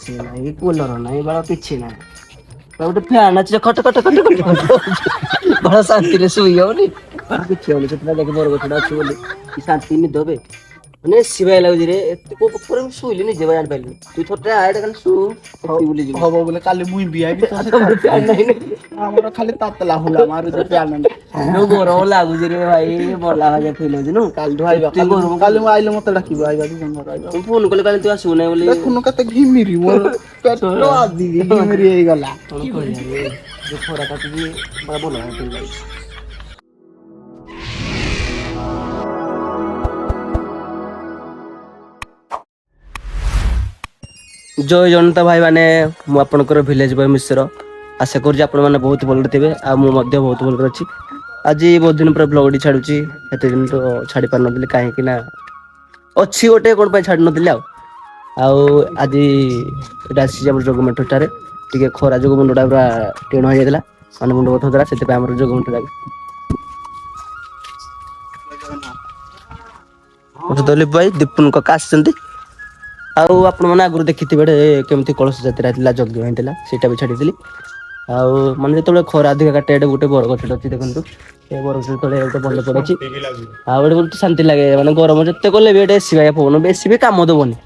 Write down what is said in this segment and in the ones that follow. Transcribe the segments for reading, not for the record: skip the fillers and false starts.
ସେ ନାହିଁ କୁଲର ନାହିଁ ବାଳ କିଛି ନାହିଁ ଗୋଟେ ଫ୍ୟାନ୍ ଅଛି ଖଟ ଖଟ ଖଟ ଖଟ ବଡ ଶାନ୍ତିରେ ଶୋଇ ହଉନି କିଛି ହଉନି ସେଥିପାଇଁ ଯାଇକି ମୋର ଗଛଟା ଅଛି ବୋଲି ଶାନ୍ତି ନିଦ ବେ ମାନେ ଶିବାଇ ଲାଗୁଛି ରେ ଏତେ ଉପରେ ମୁଁ ଶୋଇଲି ନିଜେ ଜାଣିପାରିଲି ତୁ ଥରେ ଆଡେ ଖାଲି ଶୁ ହବ ବୋଲେ କାଲି ମୁଇଁ ବି ଆଇବି ତ ସେ ଆମର ଖାଲି ତାତଲା ହୁଲା ମାରୁଛି ପ୍ୟାନ ଗରମ ଲାଗୁଛି ରେ ଭାଇ ବଲା ଭାଇ ଫିଲ୍ ହଉଛି ନୁ କାଲିଠୁ ଆଇବା ଏତେ ଗରମ କାଲି ମୁଁ ଆଇଲେ ମତେ ଡାକିବ ଆଇବା ଦି ଜଣ ଆଇବା ମୁଁ ଫୋନ କଲେ କାଲି ତୁ ଆସିବୁ ନାହିଁ ବୋଲି ଦେଖୁନୁ କେତେ ଘିମିରି ମୋର ପେଟ ଆଦିକି ଘିମିରି ହେଇଗଲା କଣ କରିବା ରେ ଯୋଉ ଖରା କାଟୁଛି ପୁରା ଭଲ ଭାବେ ଫିଲ୍ ଲାଗୁଛି। ଜୟ ଜନତା ଭାଇ ମାନେ ମୁଁ ଆପଣଙ୍କର ଭିଲେଜ ବୟ ମିଶ୍ର ଆଶା କରୁଛି ଆପଣମାନେ ବହୁତ ଭଲରେ ଥିବେ ଆଉ ମୁଁ ମଧ୍ୟ ବହୁତ ଭଲରେ ଅଛି। ଆଜି ବହୁତ ଦିନ ପରେ ବ୍ଲଗଟି ଛାଡୁଛି ଏତେ ଦିନ ତ ଛାଡି ପାରୁନଥିଲି କାହିଁକି ନା ଅଛି ଗୋଟେ କଣ ପାଇଁ ଛାଡି ନଥିଲି ଆଉ ଆଜି ଏଇଟା ଆସିଛି ଆମର ଜଗମେଣ୍ଟଠାରେ ଟିକେ ଖରା ଯୋଗୁଁ ମୁଣ୍ଡଟା ପୁରା ଟିଣ ହେଇଯାଇଥିଲା ମାନେ ମୁଣ୍ଡ ବଥଉଥିଲା ସେଥିପାଇଁ ଆମର ଜଗମେଣ୍ଟ ଦଲିପ ଭାଇ ଦୀପୁନ କକା ଆସିଛନ୍ତି ଆଉ ଆପଣ ମାନେ ଆଗରୁ ଦେଖିଥିବେ କେମିତି କଳସ ଯାତ୍ରା ହେଇଥିଲା ଯଜ୍ଞ ହେଇଥିଲା ସେଇଟା ବି ଛାଡିଥିଲି ଆଉ ମାନେ ଯେତେବେଳେ ଖରା ଅଧିକା କାଟେ ଏଟେ ଗୋଟେ ବରଗଛଟେ ଅଛି ଦେଖନ୍ତୁ ଏ ବରଗଛ ତଳେ ଗୋଟେ ଭଲ ପଡୁଛି ଆଉ ଗୋଟେ ବହୁତ ଶାନ୍ତି ଲାଗେ ମାନେ ଗରମ ଯେତେ କଲେ ବି ଏଟେ ଏସି ବାଗିଆ ପବନ ବେଶୀ ବି କାମ ଦବନି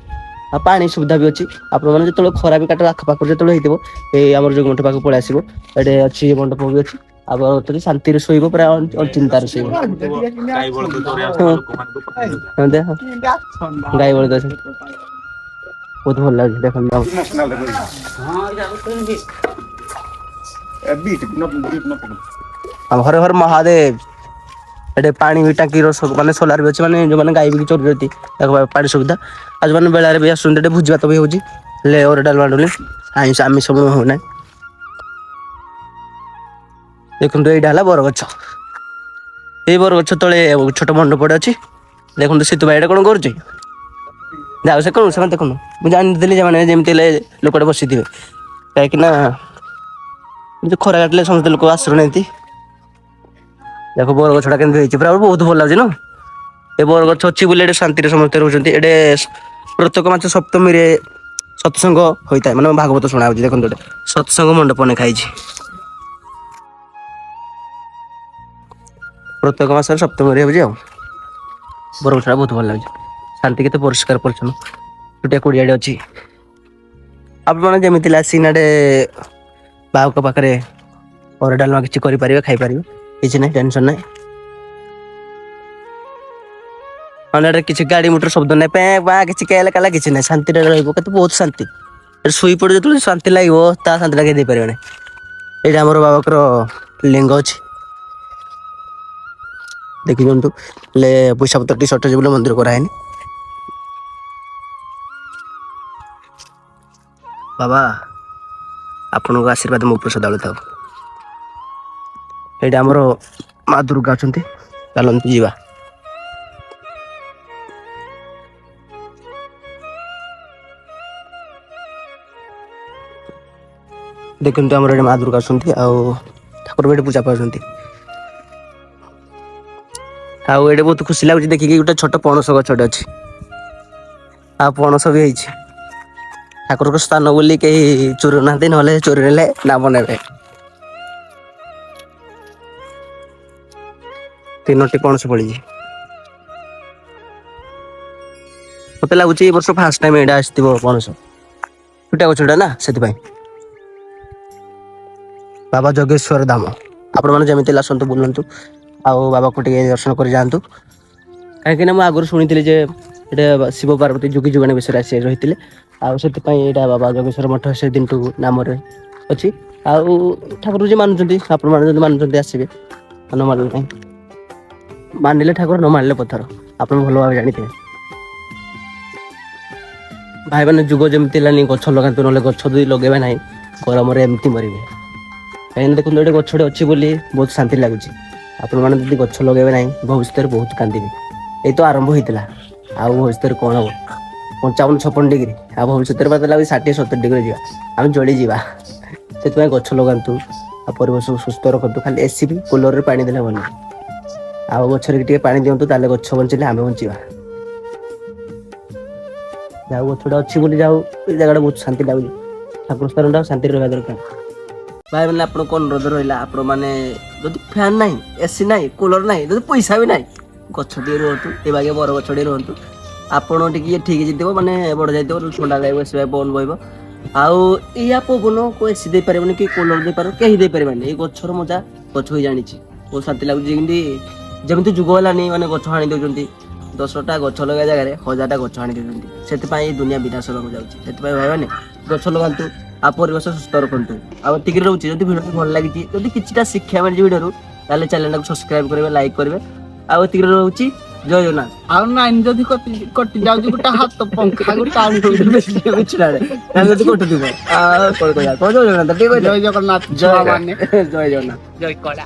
ଆଉ ପାଣି ସୁବିଧା ବି ଅଛି ଆପଣ ମାନେ ଯେତେବେଳେ ଖରା ବି କାଟ ଆଖପାଖରେ ଯେତେବେଳେ ହେଇଥିବ ଏଇ ଆମର ଯୋଉ ମଣ୍ଟ ପାଖକୁ ପଳେଇ ଆସିବ ଏଠି ଅଛି ମଣ୍ଡପ ବି ଅଛି ଆଉ ଶାନ୍ତିରେ ଶୋଇବ ପୁରା ଅଚିନ୍ତାରେ ଶୋଇବ ଗାଈ ବଳଦ ଅଛନ୍ତି ବହୁତ ଭଲ ଲାଗୁଛି ଦେଖନ୍ତୁ ହର ହର ମହାଦେବ ଏଠି ପାଣି ବି ଟାଙ୍କିର ମାନେ ସୋଲାର ବି ଅଛି ମାନେ ଯୋଉମାନେ ଗାଈ ବି ଚରୁଛନ୍ତି ତାଙ୍କ ପାଣି ସୁବିଧା ଆଉ ଯୋଉମାନେ ବେଳାରେ ବି ଆସୁଛନ୍ତି ଏଠି ଭୋଜି ଭାତ ବି ହଉଛି ହେଲେ ଅରୁଆ ଡାଲମା ଡୁଲି ଆମିଷ ହଉନାହିଁ ଦେଖନ୍ତୁ ଏଇଟା ହେଲା ବରଗଛ ଏଇ ବରଗଛ ତଳେ ଛୋଟ ମଣ୍ଡପଟେ ଅଛି ଦେଖନ୍ତୁ ସୀତୁ ଭାଇ ଏଇଟା କଣ କରୁଛି ଯାଉ ସେ କଣ ସେମାନେ ଦେଖୁନୁ ମୁଁ ଜାଣିଥିଲି ସେମାନେ ଯେମିତି ହେଲେ ଲୋକଟେ ବସିଥିବେ କାହିଁକି ନା ଖରା କାଟିଲେ ସମସ୍ତେ ଲୋକ ଆସୁନାହାନ୍ତି ଦେଖ ବରଗଛ ଟା କେମିତି ହେଇଛି ପୁରା ବହୁତ ଭଲ ଲାଗୁଛି ନା ଏ ବରଗଛ ଅଛି ବୋଲି ଏଠି ଶାନ୍ତିରେ ସମସ୍ତେ ରହୁଛନ୍ତି ଏଟେ ପ୍ରତ୍ୟେକ ମାସ ସପ୍ତମୀରେ ସତ୍ସଙ୍ଗ ହୋଇଥାଏ ମାନେ ଭାଗବତ ଶୁଣା ହଉଛି ଦେଖନ୍ତୁ ଗୋଟେ ସତ୍ସଙ୍ଗ ମଣ୍ଡପ ଲେଖା ହେଇଛି ପ୍ରତ୍ୟେକ ମାସରେ ସପ୍ତମୀ ହଉଛି ଆଉ ବରଗଛଟା ବହୁତ ଭଲ ଲାଗୁଛି ଶାନ୍ତି କେତେ ପରିଷ୍କାର ପରିଚ୍ଛନ୍ନ ଛୋଟିଆ କୁଡିଆଟେ ଅଛି ଆପଣ ମାନେ ଯେମିତି ଆସିନାଡେ ବାଉଙ୍କ ପାଖରେ ଅରୁଆ ଡାଲମା କିଛି କରିପାରିବେ ଖାଇପାରିବେ କିଛି ନାହିଁ ଟେନସନ ନାହିଁ ରେ କିଛି ଗାଡି ମୋଟର ଶବ୍ଦ ନାହିଁ ପେଁ ପାଁ କିଛି କେଲା କାଲା କିଛି ନାହିଁ ଶାନ୍ତିରେ ରହିବ କେତେ ବହୁତ ଶାନ୍ତି ଶୋଇ ପଡେ ଯେତେବେଳେ ଶାନ୍ତି ଲାଗିବ ତା ଶାନ୍ତି ଟା କେହି ଦେଇପାରିବନି ଏଇଟା ଆମର ବାବାଙ୍କର ଲିଙ୍ଗ ଅଛି ଦେଖି ଦିଅନ୍ତୁ ହେଲେ ପଇସା ପତ୍ର ଟିକେ ସର୍ଟେଜ ବୋଲି ମନ୍ଦିର କରାହେଇନି ବାବା ଆପଣଙ୍କ ଆଶୀର୍ବାଦ ମୋ ଉପରେ ସଦାବେଳେ ଥାଉ ଏଇଟା ଆମର ମା ଦୁର୍ଗା ଅଛନ୍ତି ଚାଲନ୍ତୁ ଯିବା ଦେଖନ୍ତୁ ଆମର ଏଠି ମା ଦୁର୍ଗା ଅଛନ୍ତି ଆଉ ଠାକୁର ବି ଏଠି ପୂଜା ପାଉଛନ୍ତି ଆଉ ଏଇଠି ବହୁତ ଖୁସି ଲାଗୁଛି ଦେଖିକି ଗୋଟେ ଛୋଟ ପଣସ ଗଛଟେ ଅଛି ଆଉ ପଣସ ବି ହେଇଛି ଠାକୁରଙ୍କ ସ୍ଥାନ ବୋଲି କେହି ଚୋର ନାହାନ୍ତି ନହେଲେ ଚୋରି ନେଲେ ନାମ ନେବେ ତିନୋଟି ପଣସ ଫଳିଛି ମତେ ଲାଗୁଛି ଏଇ ବର୍ଷ ଫାଷ୍ଟ ଟାଇମ ଏଇଟା ଆସିଥିବ ପଣସ ଛୋଟିଆ ଗଛଟା ନା ସେଥିପାଇଁ ବାବା ଯୋଗେଶ୍ଵର ଧାମ ଆପଣ ମାନେ ଯେମିତି ଆସନ୍ତୁ ବୁଲନ୍ତୁ ଆଉ ବାବାକୁ ଟିକେ ଦର୍ଶନ କରି ଯାଆନ୍ତୁ କାହିଁକିନା ମୁଁ ଆଗରୁ ଶୁଣିଥିଲି ଯେ ଏଇଟା ଶିବ ପାର୍ବତୀ ଯୁଗି ଯୁଗାଣି ବିଷୟରେ ଆସି ରହିଥିଲେ ଆଉ ସେଥିପାଇଁ ଏଇଟା ବାବା ଯୋଗେଶ୍ଵର ମଠ ସେ ଦିନଠୁ ନାମରେ ଅଛି ଆଉ ଠାକୁର ଯିଏ ମାନୁଛନ୍ତି ଆପଣ ମାନେ ଯଦି ମାନୁଛନ୍ତି ଆସିବେ ନ ମାନିଲେ ନାହିଁ ମାନିଲେ ଠାକୁର ନ ମାନିଲେ ପଥର ଆପଣ ଭଲ ଭାବେ ଜାଣିଥିବେ ଭାଇ ମାନେ ଯୁଗ ଯେମିତି ହେଲାନି ଗଛ ଲଗାନ୍ତୁ ନହେଲେ ଗଛ ଯଦି ଲଗେଇବା ନାହିଁ ଗରମରେ ଏମିତି ମରିବେ କାହିଁକିନା ଦେଖନ୍ତୁ ଗୋଟେ ଗଛଟେ ଅଛି ବୋଲି ବହୁତ ଶାନ୍ତି ଲାଗୁଛି ଆପଣମାନେ ଯଦି ଗଛ ଲଗେଇବେ ନାହିଁ ଭବିଷ୍ୟତରେ ବହୁତ କାନ୍ଦିବେ ଏଇ ତ ଆରମ୍ଭ ହେଇଥିଲା ଆଉ ଭବିଷ୍ୟତରେ କଣ ହବ 55-56 ଡିଗ୍ରୀ ଆଉ ଭବିଷ୍ୟତରେ ମତେ ଲାଗୁଛି 60-70 ଡିଗ୍ରୀ ଯିବା ଆମେ ଜଳିଯିବା ସେଥିପାଇଁ ଗଛ ଲଗାନ୍ତୁ ଆଉ ପରିବେଶକୁ ସୁସ୍ଥ ରଖନ୍ତୁ ଖାଲି ଏସି ବି କୁଲରରେ ପାଣି ଦେଲେ ଭଲ ଆଉ ଗଛରେ ଟିକେ ପାଣି ଦିଅନ୍ତୁ ତାହେଲେ ଗଛ ବଞ୍ଚିଲେ ଆମେ ବଞ୍ଚିବା ଯାଉ ଗଛଟା ଅଛି ବୋଲି ଯାଉ ଏ ଜାଗାଟା ବହୁତ ଶାନ୍ତି ଲାଗୁଛି। ଠାକୁର ସ୍ଥାନଟା ଶାନ୍ତିରେ ରହିବା ଦରକାର। ଭାଇ ମାନେ ଆପଣଙ୍କ ଅନୁରୋଧ ରହିଲା, ଆପଣ ମାନେ ଯଦି ଫ୍ୟାନ୍ ନାହିଁ, ଏସି ନାହିଁ, କୁଲର ନାହିଁ, ଯଦି ପଇସା ବି ନାହିଁ, ଗଛ ଟିକେ ରୁହନ୍ତୁ, ଏ ବାଗେ ବର ଗଛ ଟିକେ ରୁହନ୍ତୁ। ଆପଣ ଟିକେ ଠିକ୍ ଯାଇଥିବ ମାନେ ବଡ଼ ଯାଇଥିବ, ଥଣ୍ଡା ଲାଗିବ, ଏସି ପବନ ବହିବ। ଆଉ ଏଇଆ ପବନ କୋଉ ଏସି ଦେଇପାରିବନି କି କୁଲର ଦେଇପାରିବ, କେହି ଦେଇପାରିବନି। ଏଇ ଗଛର ମଜା ଗଛ ହିଁ ଜାଣିଛି। ବହୁତ ଶାନ୍ତି ଲାଗୁଛି, ଯେମିତି ଯୁଗ ହେଲାନି ମାନେ ଗଛ ହାଣି ଦଉଛନ୍ତି। 10ଟା ଗଛ ଲଗେଇବା ଜାଗାରେ 1000ଟା ଗଛ ହାଣି ଦଉଛନ୍ତି। ସେଥିପାଇଁ ଏଇ ଦୁନିଆ ବିନାଶ ହେବାକୁ ଯାଉଛି। ସେଥିପାଇଁ ଭାଇମାନେ ଗଛ ଲଗାନ୍ତୁ, ଆଉ ପରିବେଶ ସୁସ୍ଥ ରଖନ୍ତୁ। ଆଉ ଏତିକି ରହୁଛି, ଯଦି ଭିଡ଼ିଓଟି ଭଲ ଲାଗିଛି, ଯଦି କିଛିଟା ଶିକ୍ଷା ମିଳିଛି ଭିଡ଼ିଓରୁ, ତାହେଲେ ଚ୍ୟାନେଲଟାକୁ ସବସ୍କ୍ରାଇବ କରିବେ, ଲାଇକ୍ କରିବେ। ଆଉ ଏତିକି ରହୁଛି, ଜୟ ଜଗନ୍ନାଥ। ଆଉ ନାଇଁ ଯଦି କଟି ଯାଉଛି ଗୋଟେ ହାତ ପଙ୍ଖା ଗୋଟେ ଟାଣୁଛି। ଯଦି କଟୁଥିବ ଆଉ କଣ କହିବା, ଜୟ ଜଗନ୍ନାଥ ଟିକେ କହିଲେ। ଜୟ ଜଗନ୍ନାଥ ଜୟ ଛୁଆ ମାନେ ଜୟ ଜଗନ୍ନାଥ। ଜୟ କଳା।